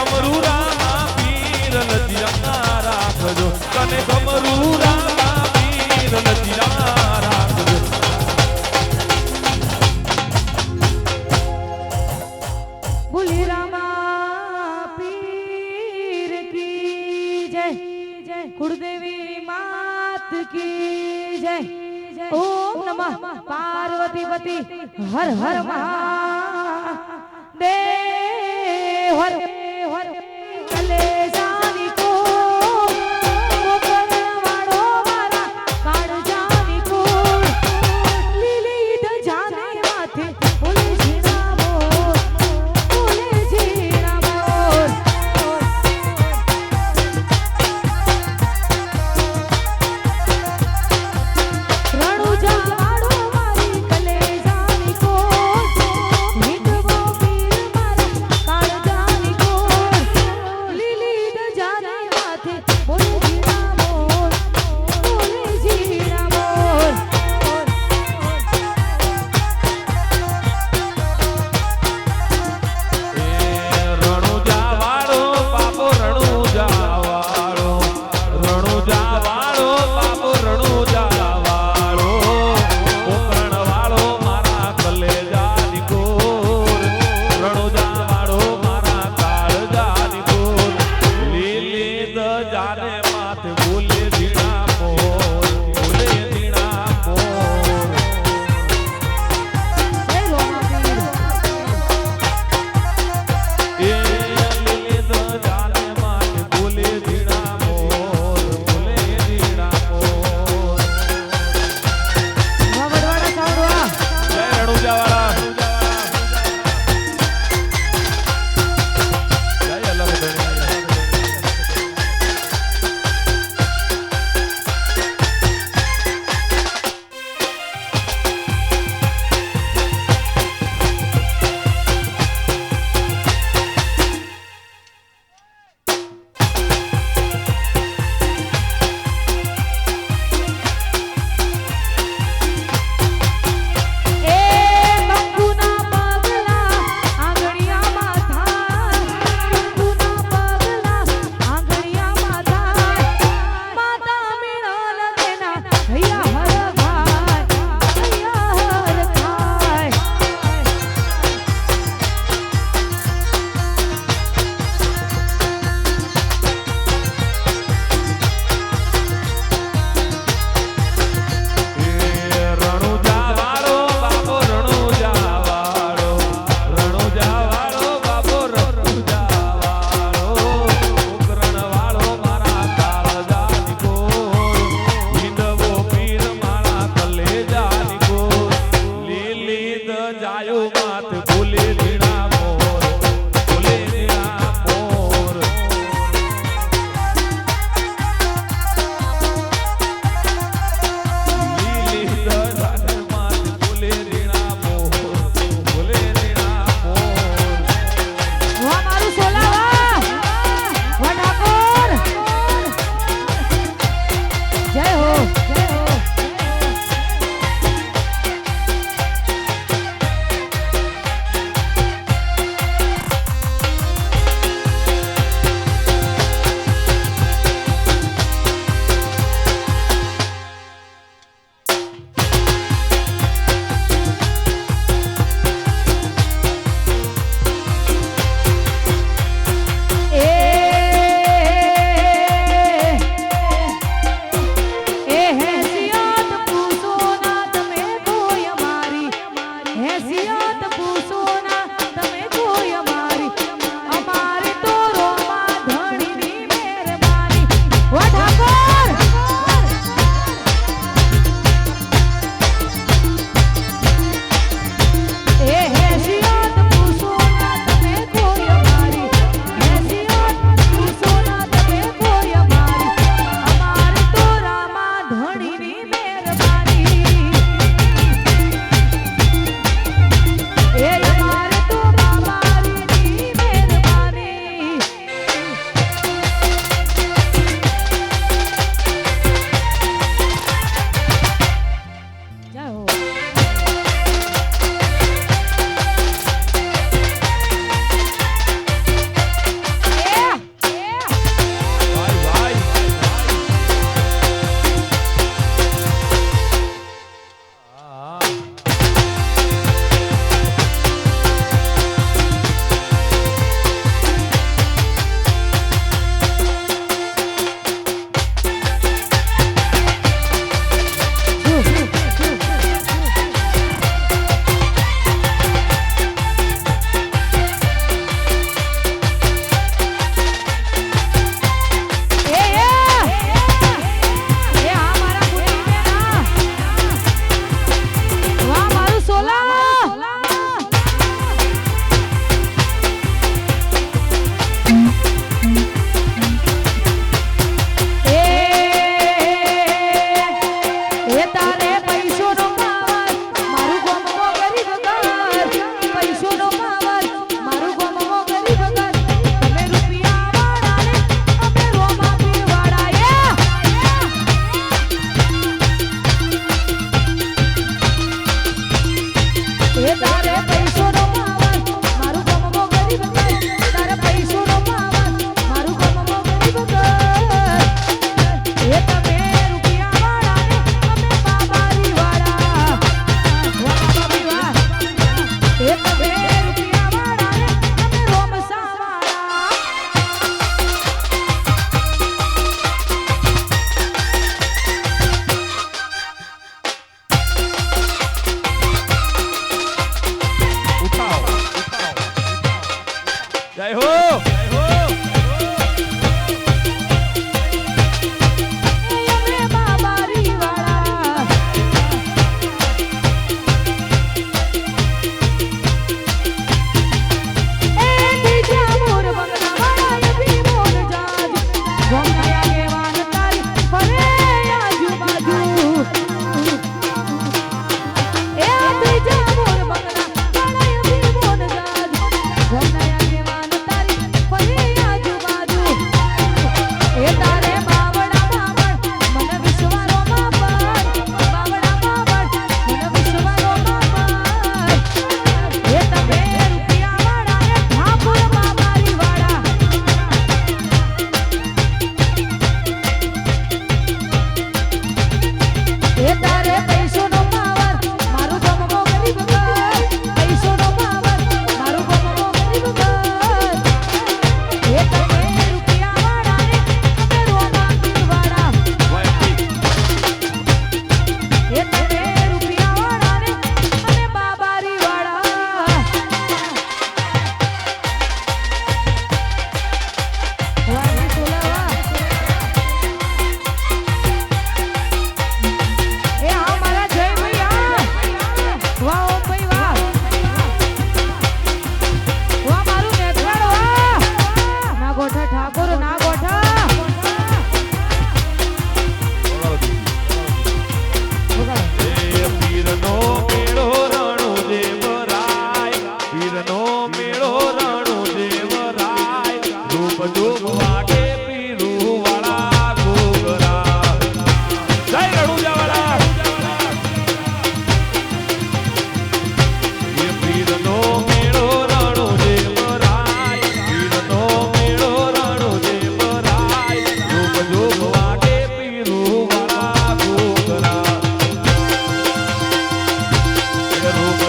ગમરૂ રામા પીર નજરા રાખજો તને ગમરૂ રામા પીર નજરા રાખજો બોલી રામા પીર કી જય કુળદેવી માત કી જય ઓમ નમઃ પાર્વતી પતિ હર હર મહાદેવ હર હર કલેજાની કો મોકરવાળો મારા કાળજાની કો લીલી ધજાને માથે બોલે જીણા મોર બોલે જીણા મોર રણુજા વાળો મારી કલેજાની કોટ મીઠવો પીર મારા કાળજાની કોટ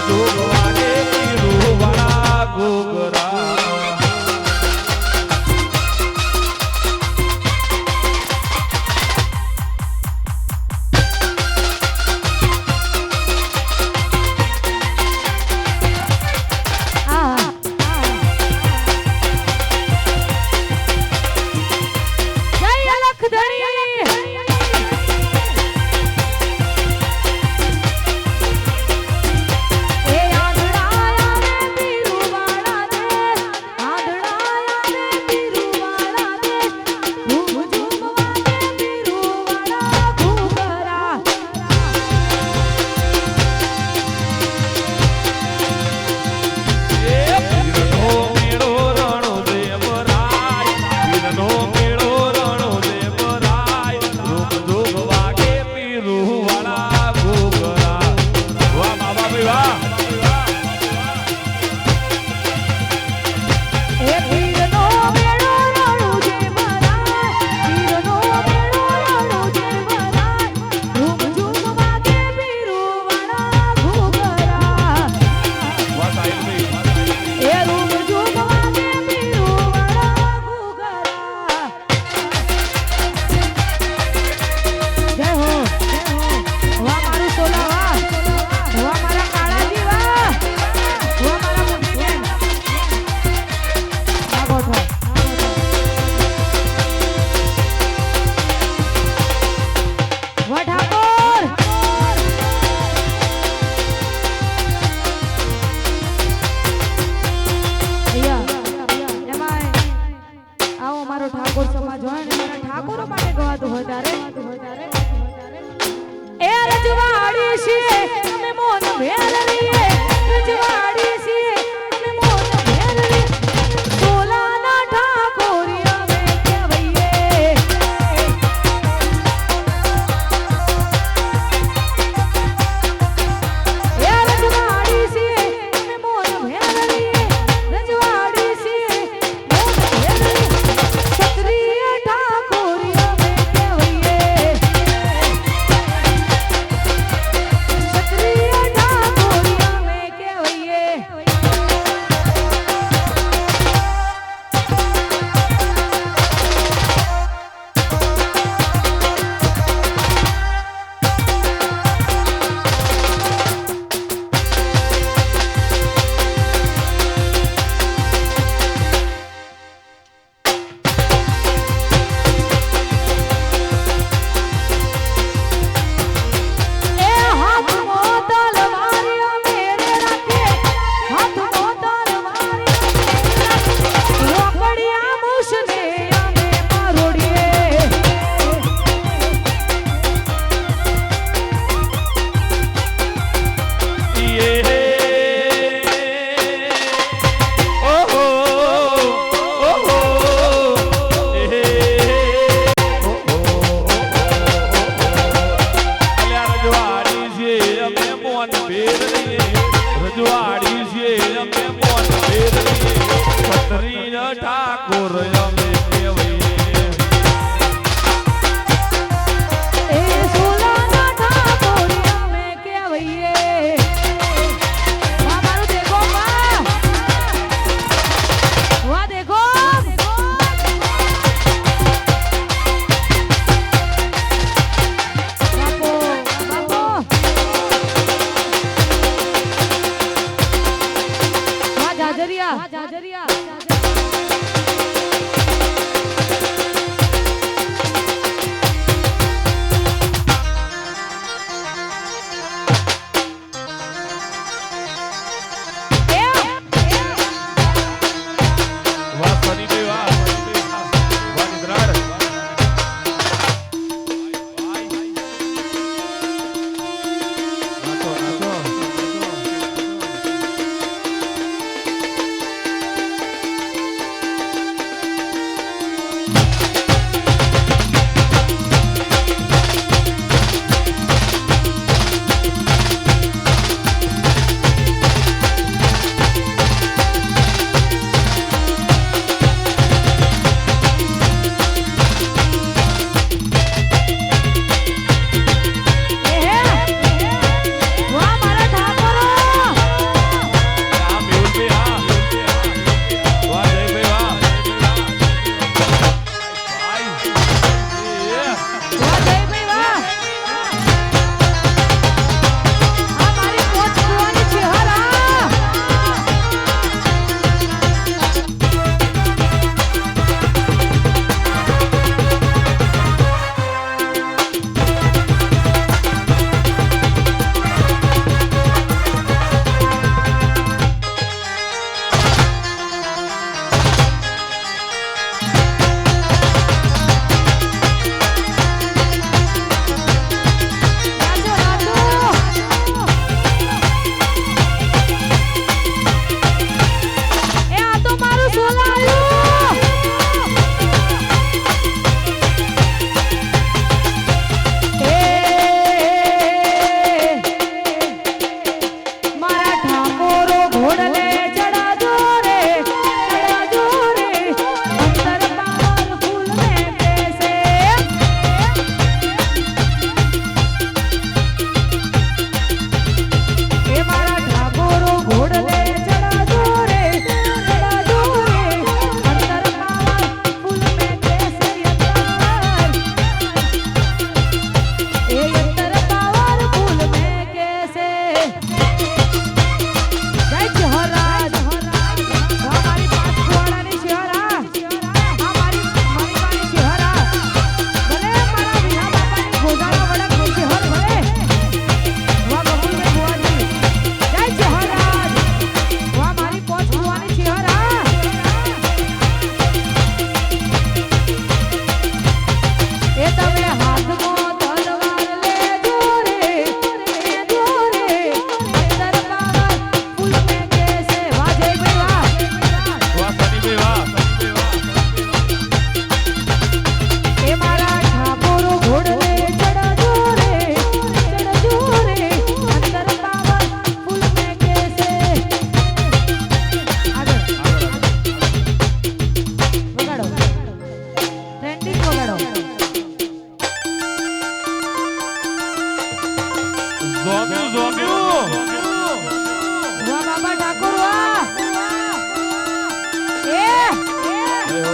જોગવાને પીરુવાળા ઘૂઘરા જય લખધણી એ આંધળાયા ને પીરુવાળા દે આંધળાયા ને પીરુવાળા દે ઝૂમ ઝૂમવા દે પીરુવાળા ઘૂઘરા એ પીરનો મેળો રણોદેવરાય પીરનો મેળો રણોદેવરાય રૂપ જોગવાગે પીરુવાળા ઘૂઘરા વાહ બાબા ભાઈ વાહ એ પીરનો મેળો રણુ જે ભરાય પીરનો મેળો રણુ જે ભરાય ઝૂમ ઝૂમવા દે પીરુવાળા ઘૂઘરા વાહ સાહેબ ભાઈ એ રૂમ ઝૂમવા દે પીરુવાળા ઘૂઘરા જય હો વાહ મારું સોલા વાહ વાહ મારા કાળાજી વાહ વાહ મારા મુનિયા આ ગોઠો વાહ ઠાકોર એમાં આવો મારો ઠાકોર સમાજ હોય ને મારા ઠાકોરો માટે ગવાતું હોય ત્યારે એ રજવાડી છીએ અમે મોન ભેરવીએ રજવાડી છીએ અમે મોન ભેરવીએ સોલાના ઠાકોરી અમે કહેવાઈએ એ રજવાડી છીએ અમે મોન ભેરવીએ રજવાડી છીએ મોન ભેરવીએ ક્ષત્રિય ઠાકોરી અમે કહેવાઈએ ક્ષત્રિય ઠાકોરી અમે કહેવાઈએ એ હાથમાં તલવારી મેરે રાખે હાથમાં તલવારી રોકડિયા મુસને અમે મારોડીએ ઓહો ઓહો અલ્યા રજવાડી છે અમે મોન ભેરવીએ રજવાડી છે અમે મોન ભેરવીએ ક્ષત્રિય ઠાકોર અમે કહેવાઈએ એ સોલાના ઠાકોરી અમે કહેવાઈએ વાહ મારું દેખો વાહ વાહ દેખો બાપો બાપો વાહ જાજરિયા વાહ સનીભાઈ વાહ નિદ્રાડ નાચો નાચો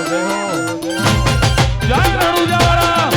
જય રણુજાવાળા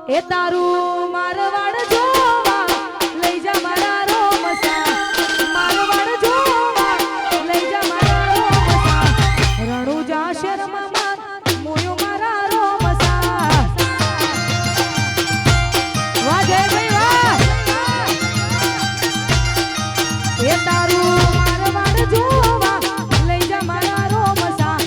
એ તારું મારવાડ જોવા લઈ જા મારા રોમસા, મારવાડ જોવા લઈ જા મારા રોમસા, રણુજા શર્મા મોયો મારા રોમસા. વાહ જય ભાઈ વાહ. એ તારું મારવાડ જોવા લઈ જા મારા રોમસા,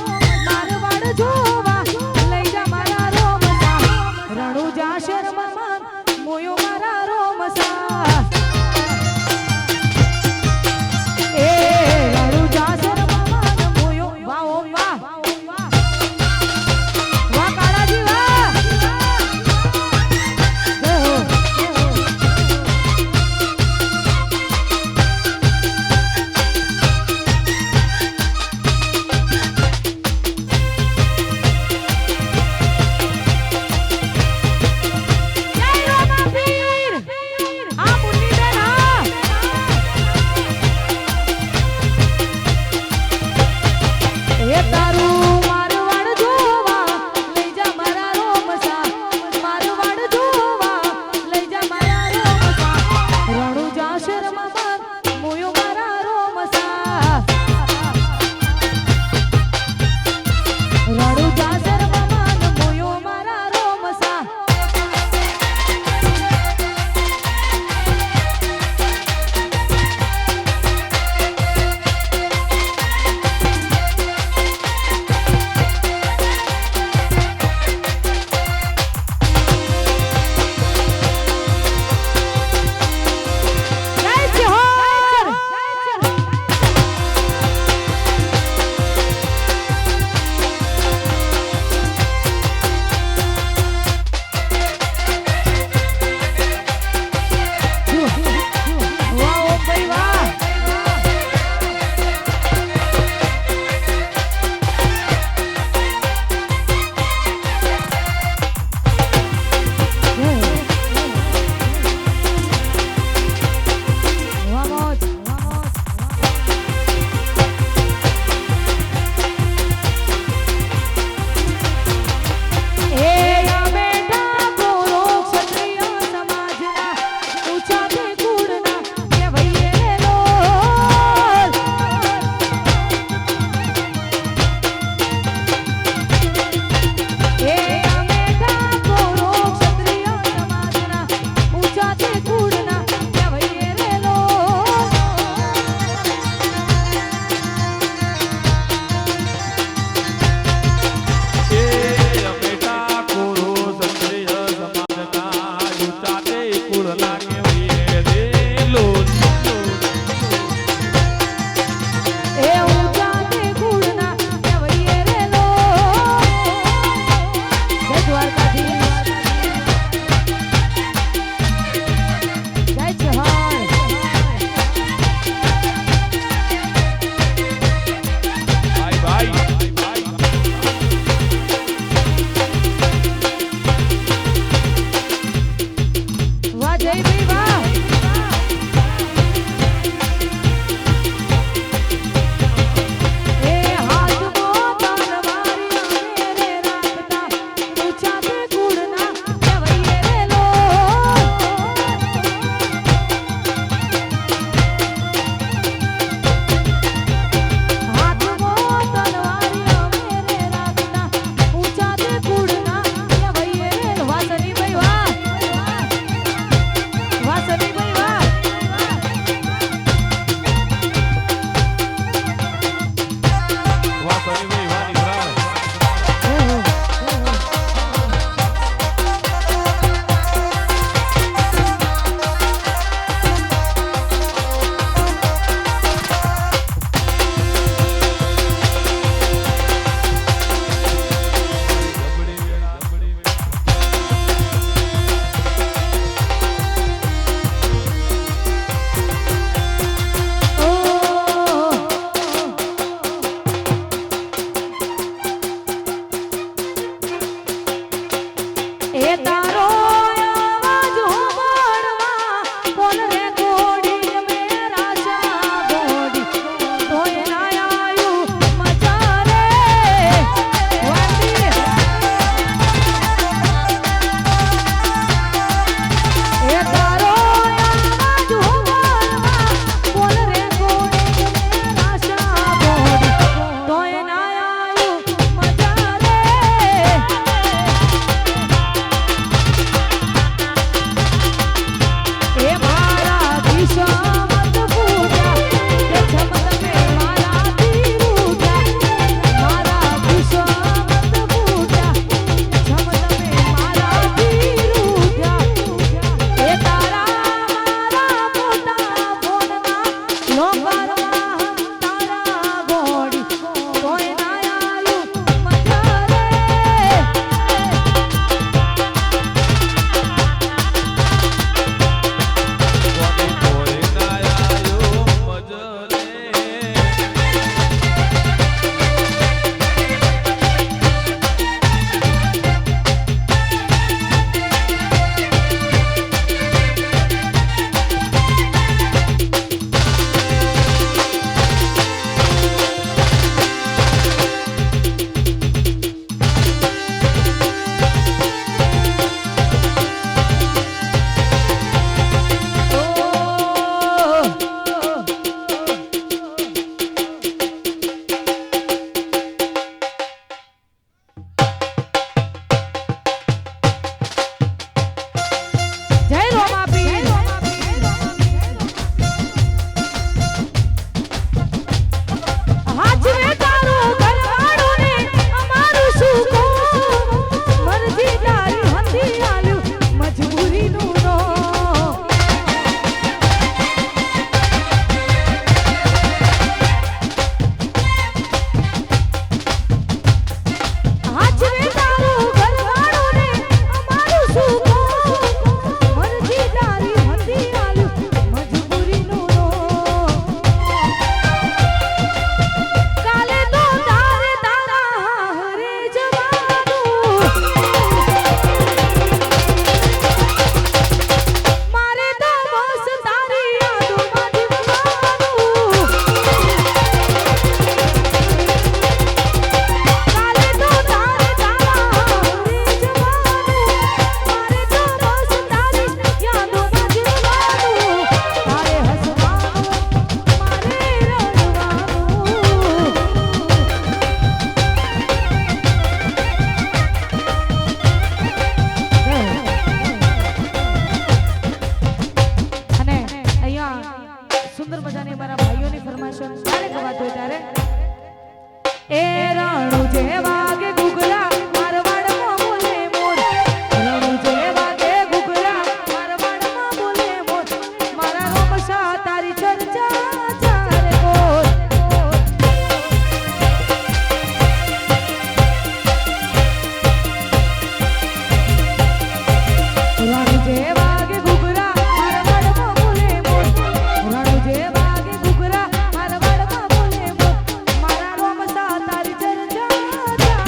વિશ્વામત પૂજા કે છમ તમે મારાથી રૂઠ્યા મારા વિશ્વામત પૂજા છમ તમે મારાથી રૂઠ્યા એ તારા મારા મોટા ફોનના લોકરમાં તારા ગોડી કોઈ ના આયું મજા રે કોઈ ના આયો મજરે જય રોમાપીર હાચવે તારું ઘરવાળું ને અમારું શું કહું મરજી તારી હતી આલ્યું મજબૂરીનું નો હાચવે તારું ઘરવાળું ને અમારું શું કહું મરજી તારી હતી આલ્યું મજબૂરીનું નો કાલે તો તારે તારા હરે જવાનું મારે તો બસ તારી યાદોમાં જીવવાનું કાલે તો તારે તારા હરે જવાનું મારે તો બસ તારી યાદોમાં જીવવાનું તારે હસવાનું મારે રડવાનું અને અહીંયા સુંદર મજાની મારા ભાઈઓની ફરમાઈશો ત્યારે ગવાતો હોય ત્યારે એ રાણુ જે વાગે ઘૂઘરા મારવાડમાં બોલે મોર રાણુ જે વાગે ઘૂઘરા મારવાડમાં બોલે મોર મારા રોમસા તારી ચર્ચા ચાલે બોલ રાણુ જે વાગે ઘૂઘરા મારવાડમાં બોલે મોર રાણુ જે વાગે ઘૂઘરા મારવાડમાં બોલે મોર મારા રોમસા તારી ચર્ચા ચાલે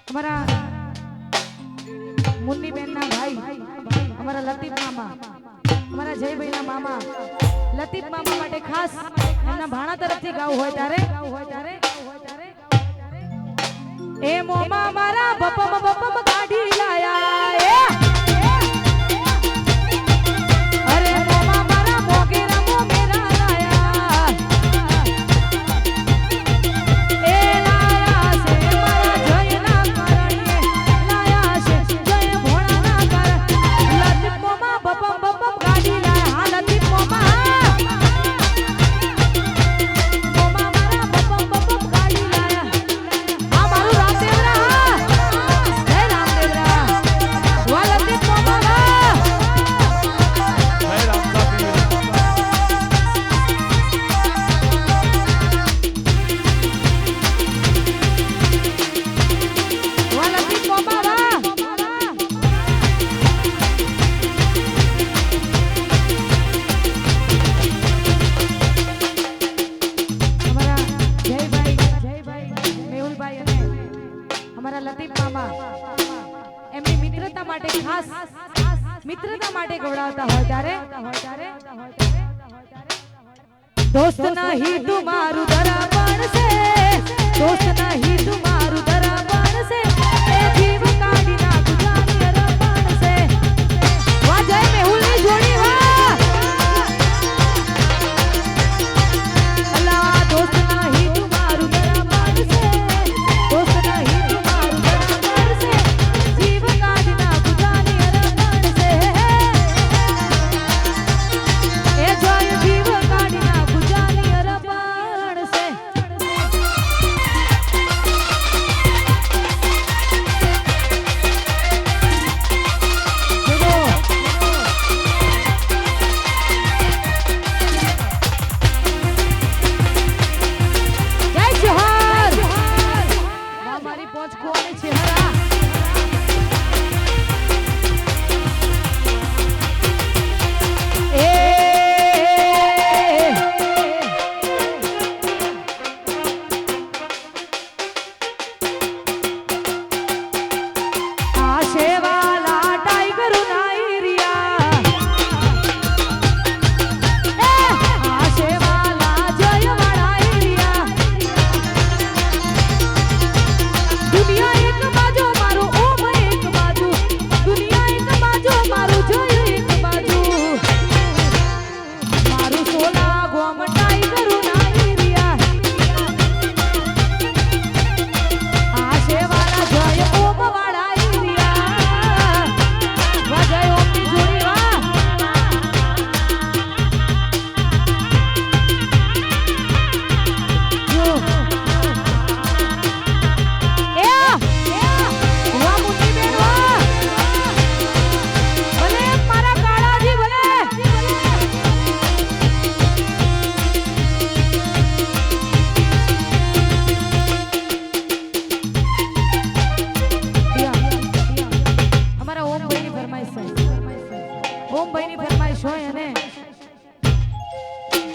અમારા મુન્નીબેન ના ભાઈ અમારા લતીફ મામા અમારા જયભાઈ ના મામા લતીફ મામા માટે ખાસ એમના ભાણા તરફથી ગાવું હોય ત્યારે એ મોમા મારા બપમ બપમ કાઢી લાયા અરે મોમા મારા મોગેરા મોમેરા લાયા એ લાયા છે મારા જયના કરણીએ લાયા છે જય ભોળાના કરણ લતીફ મોમા બપમ બપમ કાઢી લાયા હા લતીફ મોમા મિત્રતા માટે ગવડાવતા હોય ત્યારે દોસ્ત નહીં તું મારું દરાપણ છે દોસ્ત નહીં તું મારું દરાપણ છે એ જીવ કાઢી નાખું જાની અરપણ છે વાહ જય મેહુલની જોડી વાહ અલ્લાહ દોસ્ત નહીં તું મારું દરાપણ છે દોસ્ત નહીં તું મારું દરાપણ છે જીવ કાઢી નાખું જાની અરપણ છે એ જોય જીવ કાઢી નાખું જાની અરપણ છે જય જોહાર વાહ મારી પહોંચ કોની છે હરા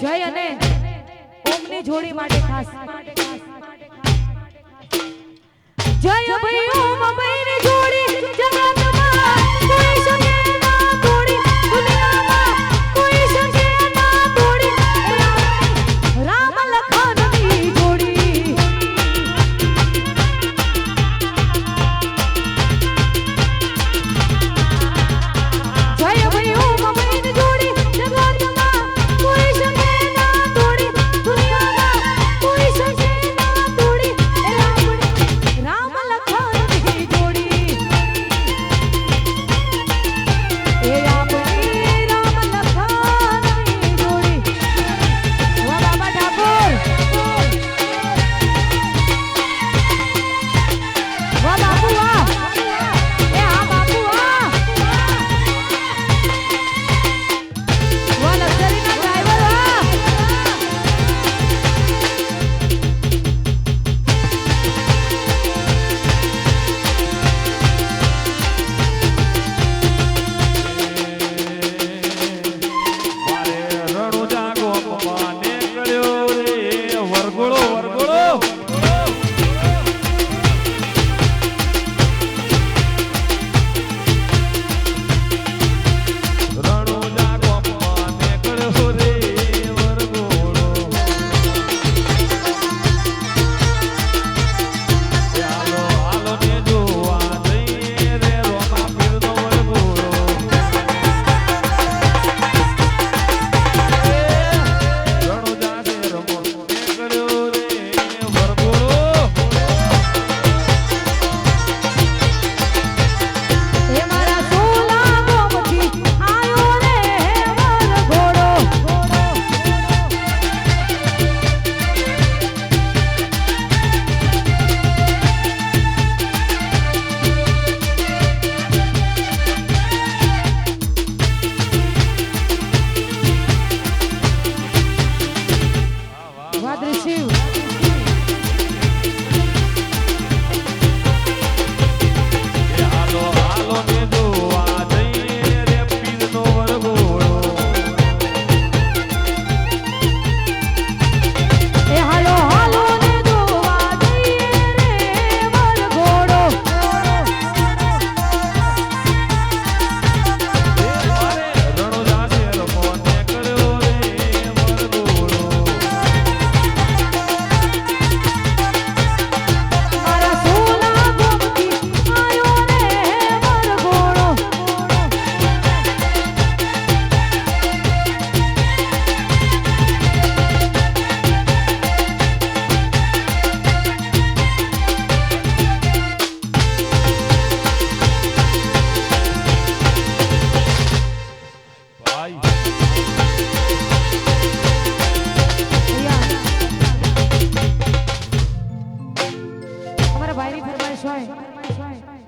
જય અને ઓમની જોડી માટે ખાસ જય ભાઈ ઓમ ભાઈની જોડી જગતમાં કોઈ શકે ના તોડી દુનિયામાં કોઈ શકે ના તોડી રામ લખનની જોડી જય ભાઈ ઓમ ભાઈની જોડી જગતમાં કોઈ શકે ના તોડી દુનિયામાં કોઈ શકે ના તોડી રામ લખન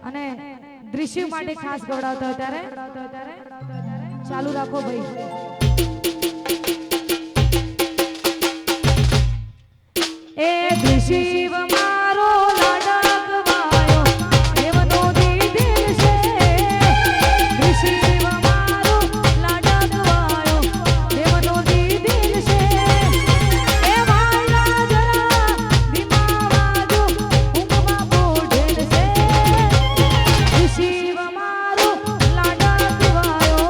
અને દૃશ્ય માટે ખાસ ગવડાવતા હોય ત્યારે ચાલુ રાખો ભાઈ. એ દૃશ્ય મારો લાડકવાયો દેવનો દીદીલ છે. દૃશ્ય મારો લાડકવાયો દેવનો દીદીલ છે. એ વાયલા જરા ધીમા વાજો ઊંઘમાં પોઢેલ છે. દૃશ્ય મારો લાડકવાયો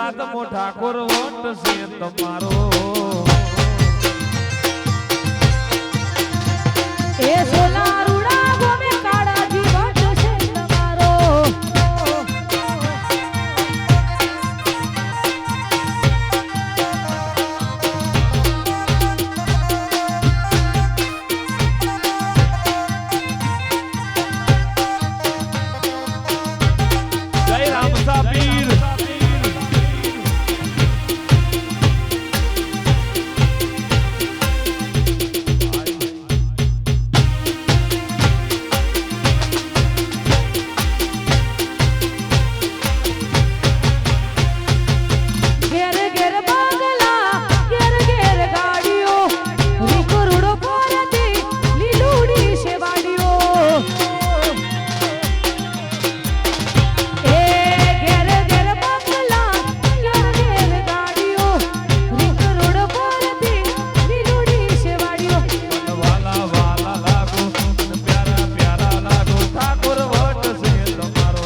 ગુજરાતમાં ઠાકોર વટ છે તમારો એ સોલારુડા ગોમે કાળાજી વટ છે તમારો જય રામસા પીર ઘેર ઘેર બાગલા ઘેર ઘેર ગાડીઓ રૂકરુડો પોરતી લીલુડી શેવાડીઓ એ ઘેર ઘેર બાગલા ઘેર ઘેર ગાડીઓ રૂકરુડો પોરતી લીલુડી શેવાડીઓ વાલા વાલા લાગો પ્યારા પ્યારા લાગો ઠાકોર વટ છે તમારો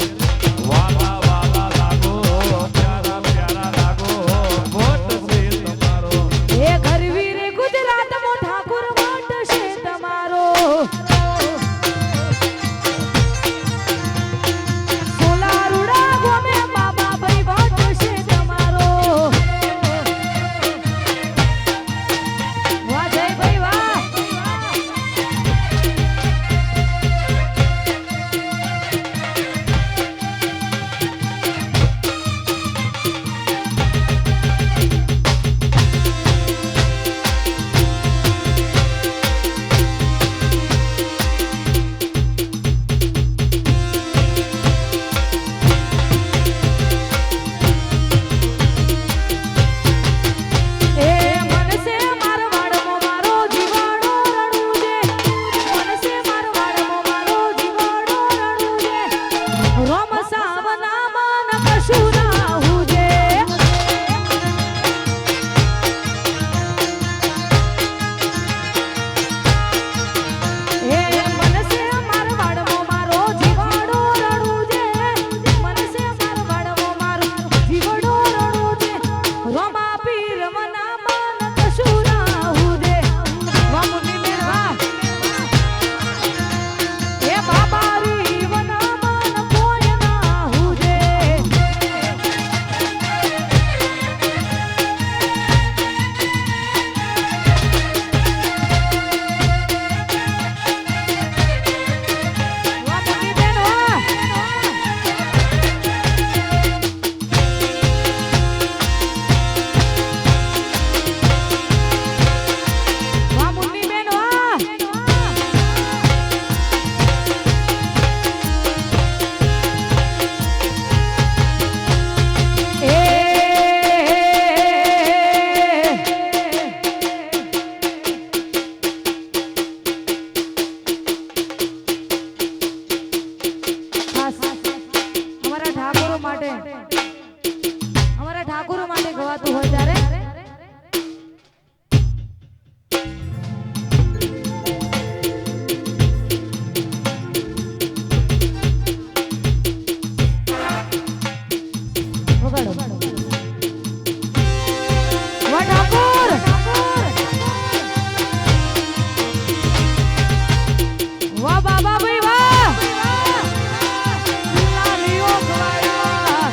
વાલા વાલા લાગો પ્યારા પ્યારા લાગો વટ છે તમારો એ ગરવી રે ગુજરાતમાં ઠાકોર વટ છે તમારો સોલારુડા ગોમે બાબા ભાઈ વટ છે તમારો વાહ જય ભાઈ વાહ એ મનસે મારવાડમો મારો જીવાડો રણું છે મનસે મારવાડમો મારો જીવાડો રણું છે રોમ સાવના મન કશું ના હુજે એ મનસે મારવાડમો મારો જીવાડો રણું છે મનસે મારવાડમો મારો જીવાડો રણું છે રોમા પીર મના મન કશું ના હુજે વાહ મુનિ મેરવા એ બાબા રી વના મન કોઈ ના હુજે વાહ મુનિ બેન વાહ વાહ મુન્ની બેન વાહ ખાસ અમારા ઠાકોરો માટે ગવાતું હોય ત્યારે વગાડો વાહ ઠાકોર વાહ બાબા ભાઈ વાહ લાલીઓ ગવાયા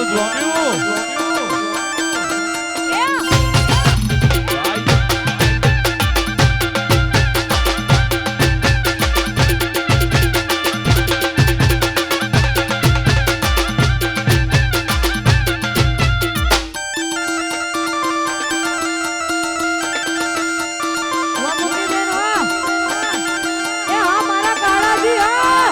જોમ્યું વાહ મુક્તિબેન વાહ એ હા મારા કાળાજી હા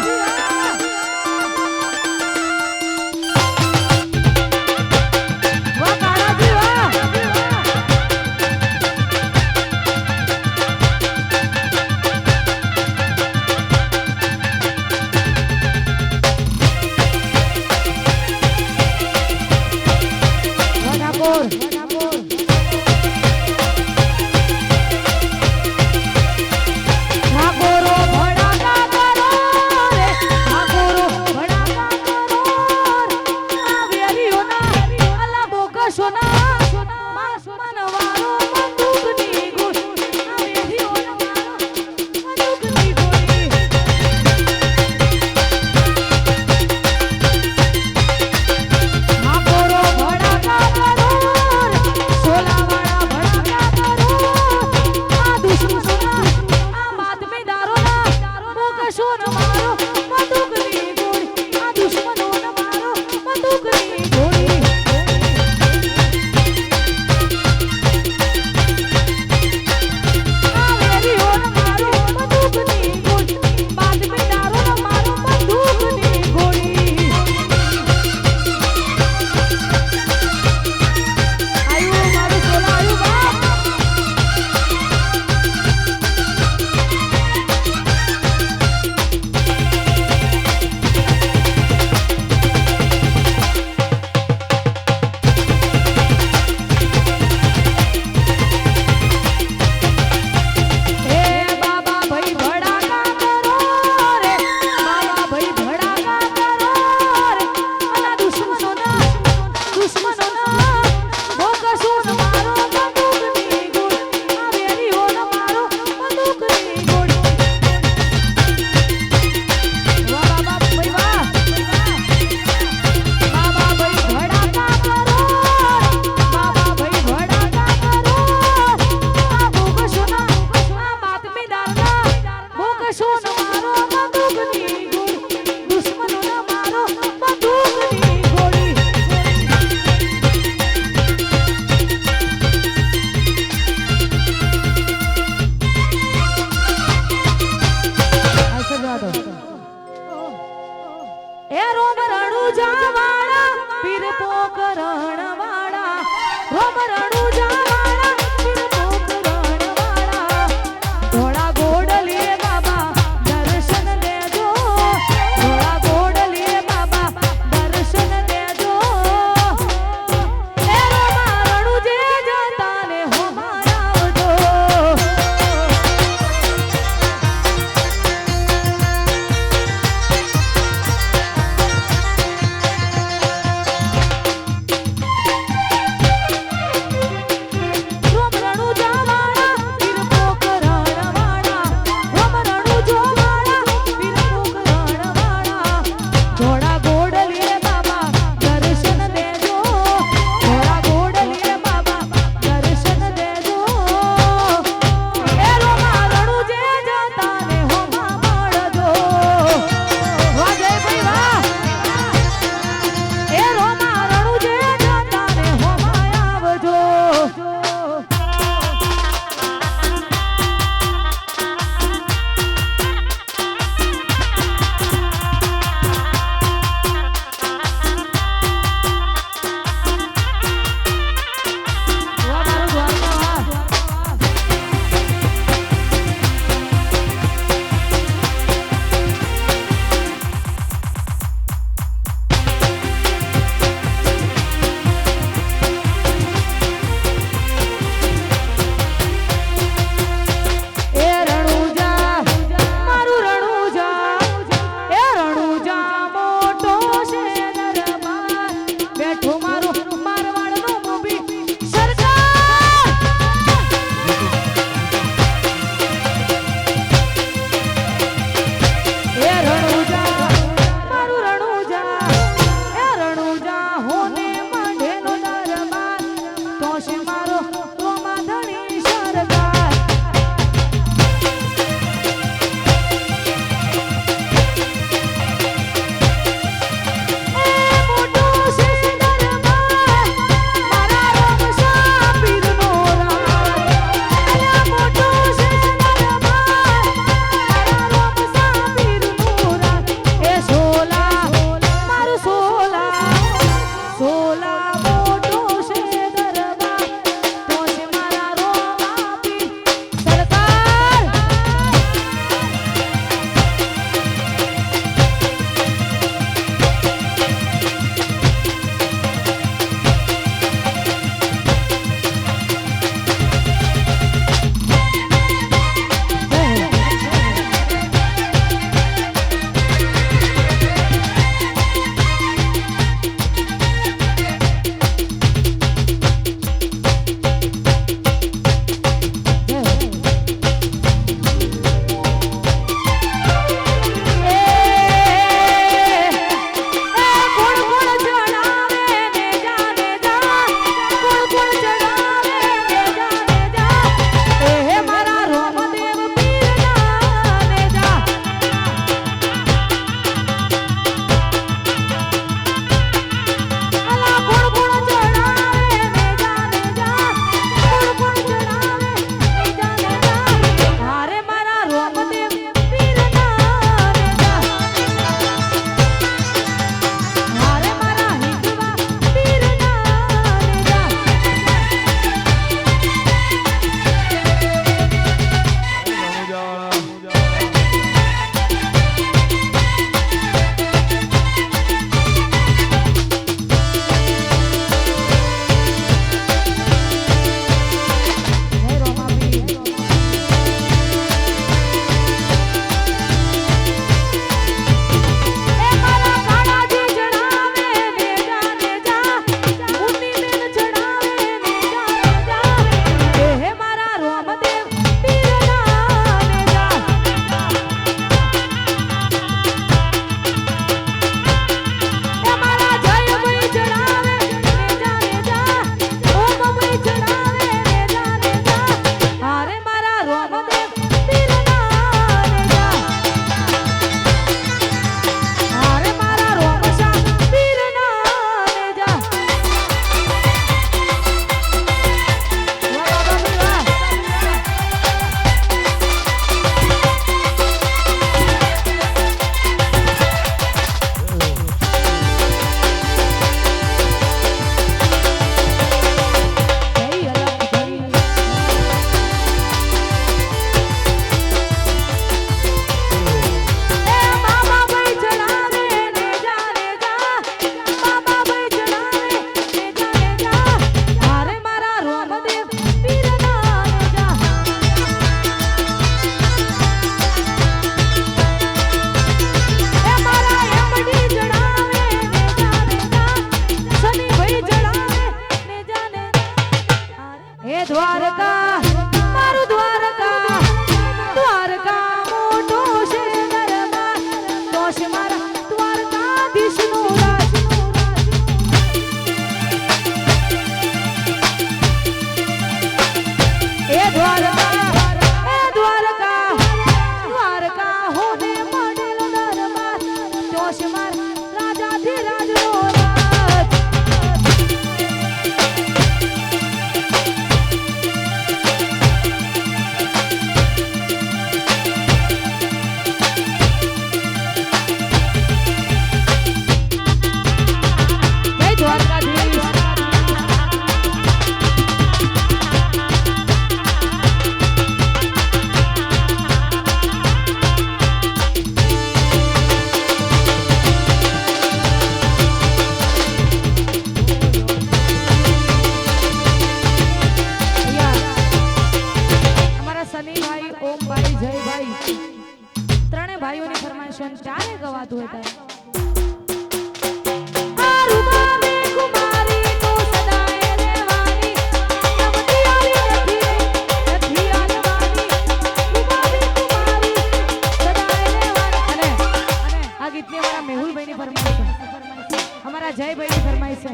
અમારા જયભાઈની ફરમાઈશ છે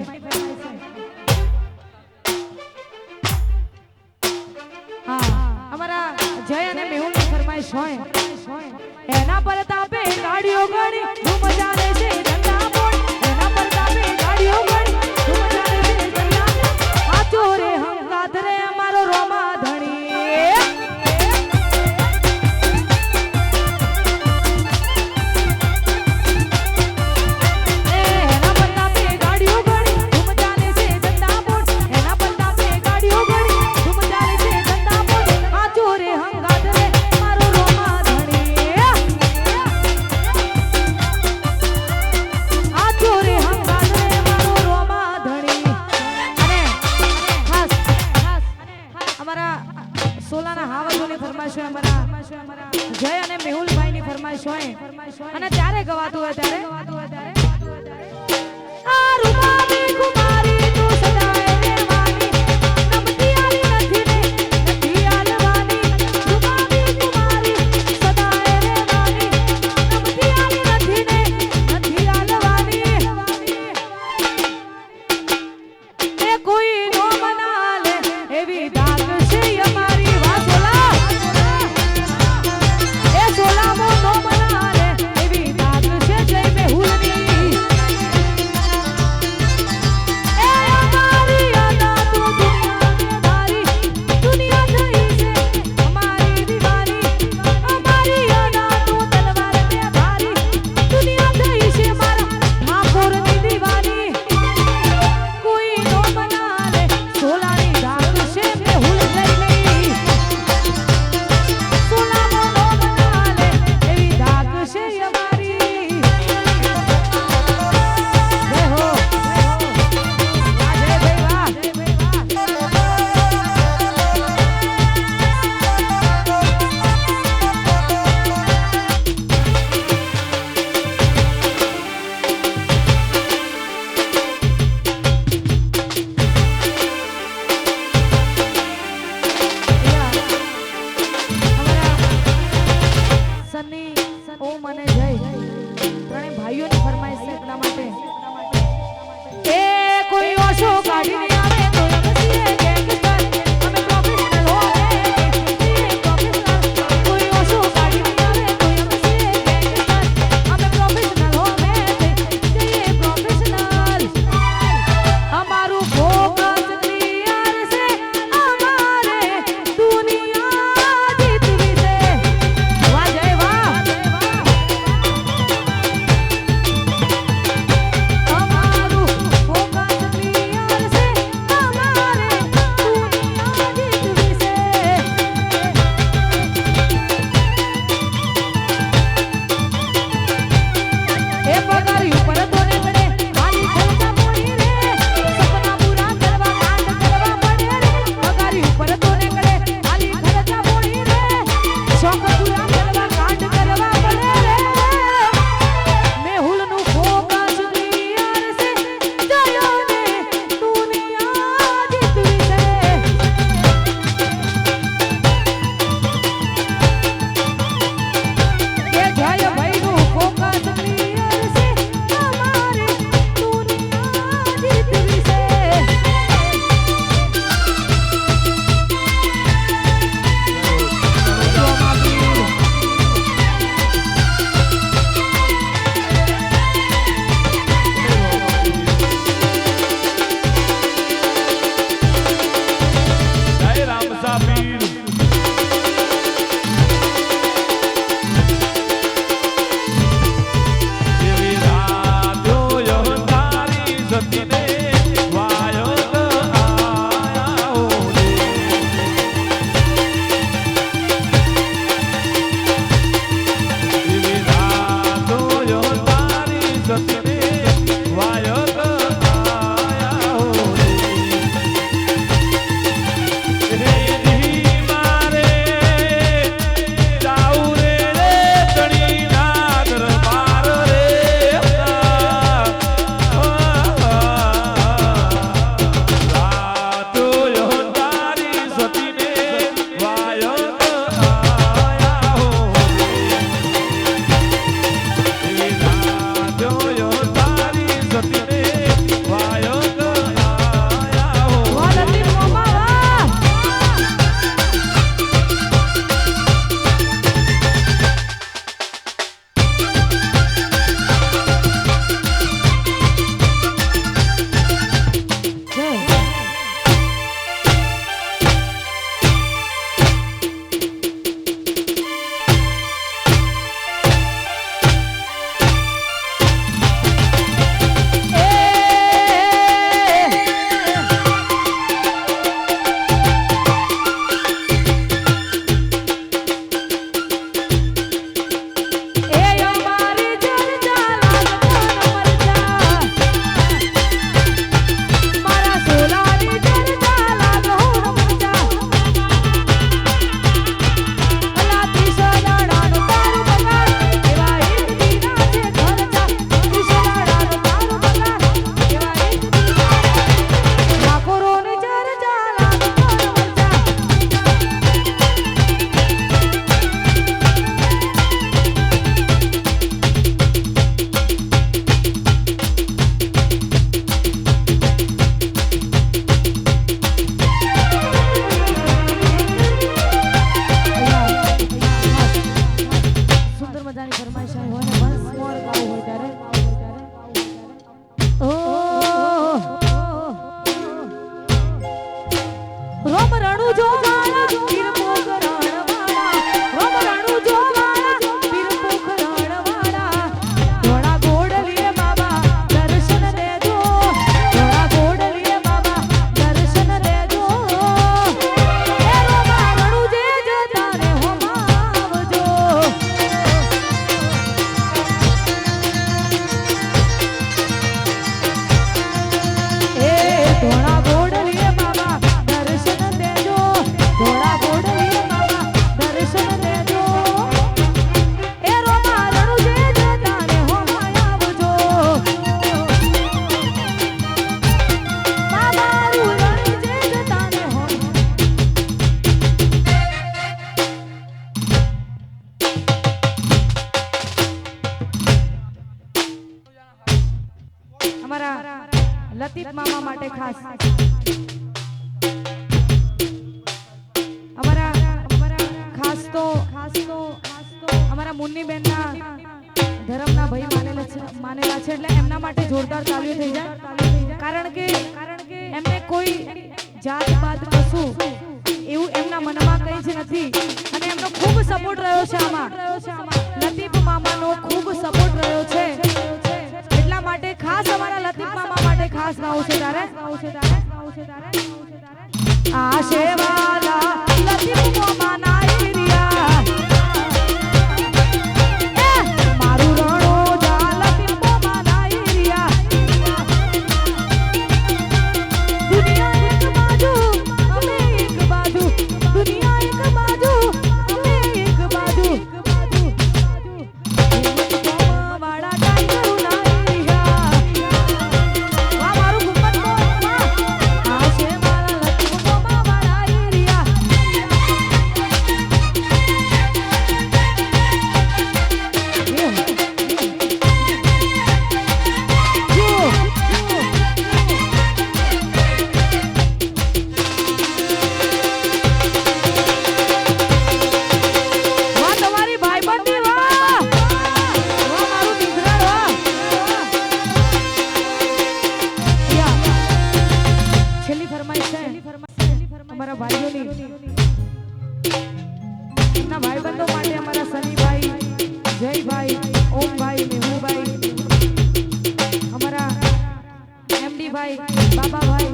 હા અમારા જય અને મેહુલની ફરમાઈશ હોય એના પર તાપે ગાડીઓ ગણી ધૂમ ચાલે છે ધંધા બોલ એના પર તાપે ગાડીઓ ગણી ધૂમ ચાલે છે ધંધા આ ચોરે હંગાત રે અમારો રોમા ધણી એના પર તાપે ગાડીઓ ગણી ધૂમ ચાલે છે ધંધા બોલ એના પર તાપે ગાડીઓ ગણી ધૂમ ચાલે છે ધંધા બોલ આ ચોરે હંગાત રે મારો રોમા ધણી આ ચોરે હંગાત રે મારો રોમા ધણી અને ખાસ અમારા સોલાના હાવજોની ફરમાઈશ હોય અમારા જય અને મેહુલભાઈની ફરમાઈશ હોય અને ત્યારે ગવાતું હોય ત્યારે આ રૂપાની કુમારી તું સદાય રહેવાની નમતી આલી નથી ને નથી આલવાની રૂપાની કુમારી સદાય રહેવાની નમતી આલી નથી ને નથી આલવાની એ કોઈ નો મના લે એવી દાગ છે અમારી વાસોલા એ સોલામો નો મના લે એવી દાગ છે જય મેહુલની એ અમારી યાદા તું દુનિયા થઈ છે અમારી દીવાની અમારી યાદા તું તલવાર ને ભારી દુનિયા થઈ છે મારા ઠાકોરની દીવાની કોઈ નો મના લે સોલાની દાગ છે મેહુલ જઈ લઈ સોલામો નો મના લે એવી દાગ છે અમારી જય હો વાહ જય ભાઈ સન્ની ઓમ અને જય ત્રણેય ભાઈઓની ફરમાઈશ છે એટલા માટે એ કોઈ ઓછો કાઢીને આવે તો અમે છીએ ગેંગસ્ટર અમે પ્રોફેશનલ હોય પ્રોફેશનલ કોઈ ઓછો કાઢીને આવે તો અમે છીએ ગેંગસ્ટર અમે પ્રોફેશનલ હોય જઈએ પ્રોફેશનલ અમારું ફોકસ ક્લિયર છે અમારે દુનિયા જીતવી છે વાહ જય વાહ અમારું ફોકસ ક્લિયર છે અમારે દુનિયા જીતવી છે એ પગારી ઉપર તો ને પડે ખાલી ખર્ચા પડી રે સપના પૂરા કરવા કાંડ કરવા પડે રે પગારી ઉપર તો ને પડે ખાલી ખર્ચા પડી રે શોખ પૂરા કરવા કાંડ કરવા પડે રે મેહુલનું ફોકસ ક્લિયર છે જયો ને દુનિયા જીતવી છે કે જય ભાઈનું ફોકસ ક્લિયર છે અમારે દુનિયા જીતવી છે જય રામ સાબીર એવી રાતો યો તારી સતીને વાયો તો આયા હો રે એવી રાતો યો તારી સતીને વાયો તો આયા હો રે રે મારે જાઉ રે તણી ના દરબાર રે લતીફ મામા માટે ખાસ અમારા ખાસ તો અમારા મુન્ની બેનના ધર્મના ભાઈ માનેલા છે એટલે એમના માટે જોરદાર તાળીઓ થઈ જાય કારણ કે એમને કોઈ જાત બાદ કશું એવું એમના મનમાં કંઈ જ નથી અને એમનો ખૂબ સપોર્ટ રહ્યો છે આમાં લતીફ મામાનો ખૂબ સપોર્ટ રહ્યો છે એટલા માટે ખાસ અમારા લતીફ મામા માટે ખાસ ગાવું છે તારે આ શેવાલા લતીફ મામાના એરિયા મારું રણો જા લતીફ મામાના એરિયા દુનિયા એક બાજુ અમે એક બાજુ દુનિયા એક બાજુ અમે એક બાજુ વાળા ટાઈગરો ના એરિયા વાહ મારું ગુમ્મત તો આ છે મારા લતીફ મામાના એરિયા વાહ તમારી ભાઈબંધી વાહ વાહ મારું દીકરા વાહ છેલ્લી ફરમાઈશ છે અમારા ભાઈઓની એમના ભાઈબંધો માટે અમારા સનીભાઈ જયભાઈ ઓમભાઈ મેહુભાઈ અમારા એમડી ભાઈ બાબાભાઈ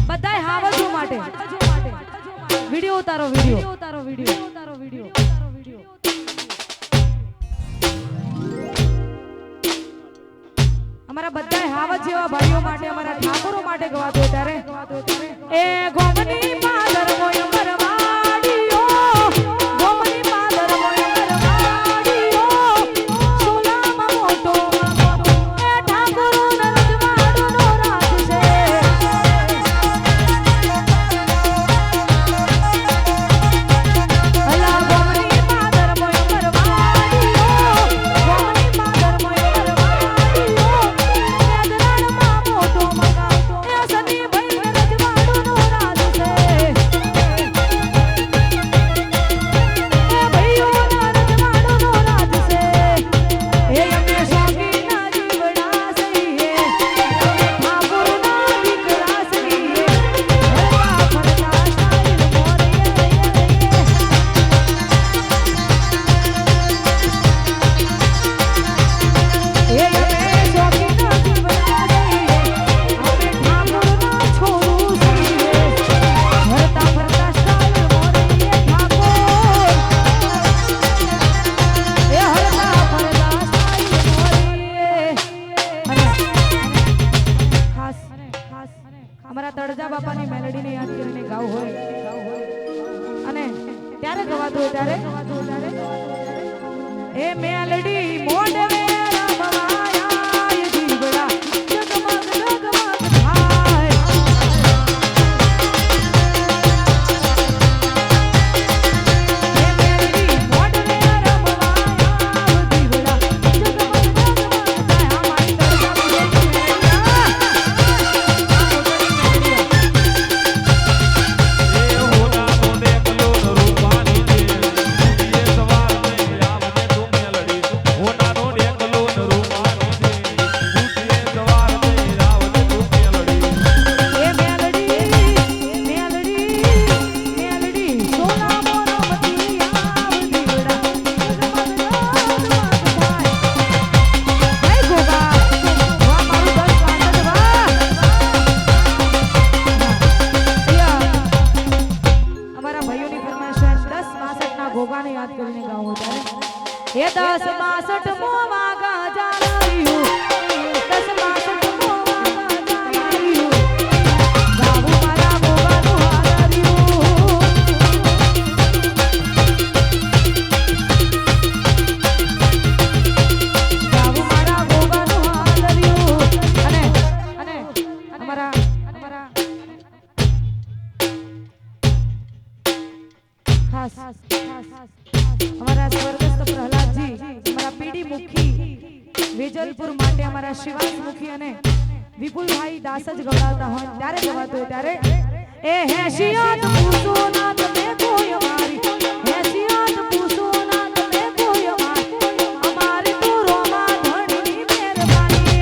બધાય હાવજો માટે વિડિયો ઉતારો વિડિયો અમારા બધાય હાવજ જેવા ભાઈઓ માટે અમારા ઠાકોરો માટે ગવાતો ત્યારે એ ગોમની પાદર મોય મરવાડીઓ ગોમની પાદર મોય મરવાડીઓ સોલામાં મોટો એ ઠાકોરો નરજવાડનો રાજ છે અલા ગોમની પાદર મોય મરવાડીઓ ગોમની પાદર મોય મરવાડીઓ મેદરાણમાં મોટો મકા એ સની ભાઈ નરજવાડનો રાજ છે એ ભાઈઓ નરજવાડનો રાજ છે એ અમે શોખીના જીવડા સહીએ ઠાકોરના દીકરા સહીએ હરવા ફરતા સ્ટાઈલ મોરીએ એ અમે શોખીના જીવડા સહીએ અમે ઠાકોરના છોરું સહીએ હરતા ફરતા સ્ટાઈલ મોરીએ ઠાકોર એ હરતા ફરતા સ્ટાઈલ મોરીએ અને ખાસ અમારા તળજા બાપાની મેલેડીને યાદ કરીને ગાવ હોય અને ત્યારે ગવાતું હોય ત્યારે એ મેલેડી મોઢવે રમવાયા એ જીવડા જગમગ જગમગ થાય એ મેલેડી મોઢવે રમવાયા જીવડા જગમગ જગમગ થાય આ મારી તળજા બાપાની મેલેડી એ હોનાનો દેખલો રૂપાની દે એ સવાર નહીં આવને તું મેલડી હોનાનો દેખલો રૂપાની દે એ સવાર નહીં આવને તું મેલડી એ મેલડી સોના મોનો મતી આવ દીવડા જગમગ જગમગ થાય હે ગોગા વાહ મારું 10 પાસઠ વાહ અમારા ભાઈઓની ફરમાઈશ 10 62 ના ગોગાને યાદ કરીને ગાવું ત્યારે એ 10 62 મોવા ગાજા લાવ્યું 10 62 મોવા ગાજા લાવ્યું ગાવું મારા ગોગાનું હાર્યું ગાવું મારા ગોગાનું હાર્યું અને અમારા ખાસ અમારા સ્વર્ગસ્થ પ્રહલાદજી અમારા પીડી મુખી વેજલપુર માટે અમારા શિવાસ મુખી અને વિપુલભાઈ દાસ જ ગવડાવતા હોય ત્યારે ગવાતું હોય ત્યારે એ હેસિયત પૂછો ના તમે કોઈ અમારી હેસિયત પૂછો ના તમે કોઈ અમારી અમારી તો રોમા ધણીની મહેરબાની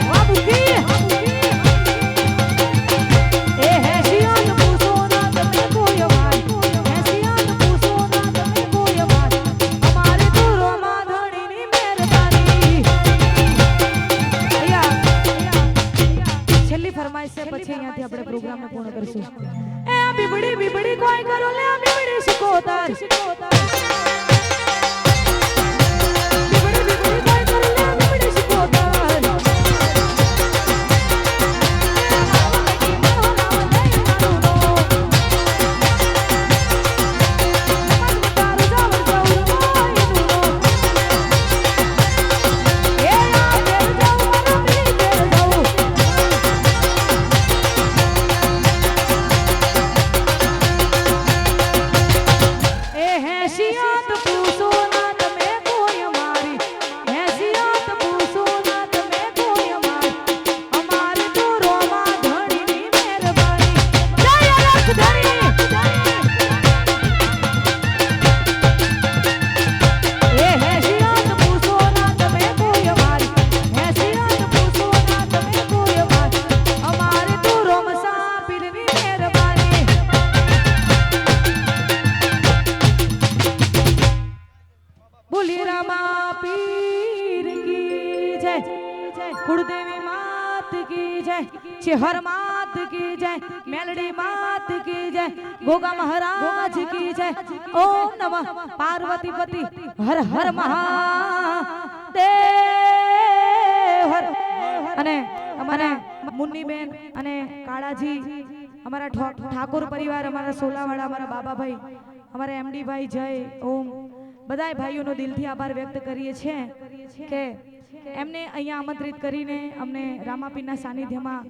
વાહ બુકી એ હેસિયત પૂછો ના તમે કોઈ અમારી હેસિયત પૂછો ના તમે કોઈ અમારી અમારી તો રોમા ધણીની મહેરબાની છેલ્લી ફરમાઈશ છે પછી અહીંયાથી આપણે પ્રોગ્રામને પૂર્ણ કરીશું એ આ બીબડી બીબડી કોઈ કરો લે આ બીબડી શિકોતર બીબડી બીબડી કોઈ કરો લે આ બીબડી શિકોતર कुलदेवी मात की जय चिहर मात की जय मेलडी मात की जय गोगा महाराज की जय ओम नमः पार्वती पति हर हर महादेव અને અમારા મુન્ની બેન અને કાળાજી અમારા ઠાકોર પરિવાર અમારા સોલાવાળા અમારા બાબાભાઈ અમારા એમડી ભાઈ જય ઓમ બધાય ભાઈઓનો દિલથી આભાર વ્યક્ત કરીએ છીએ કે એમને અહીંયા આમંત્રિત કરીને અમને રામાપીરના સાનિધ્યમાં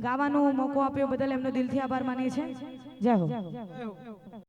ગાવાનો મોકો આપ્યો બદલ એમનો દિલથી આભાર માનીએ છીએ જય હો।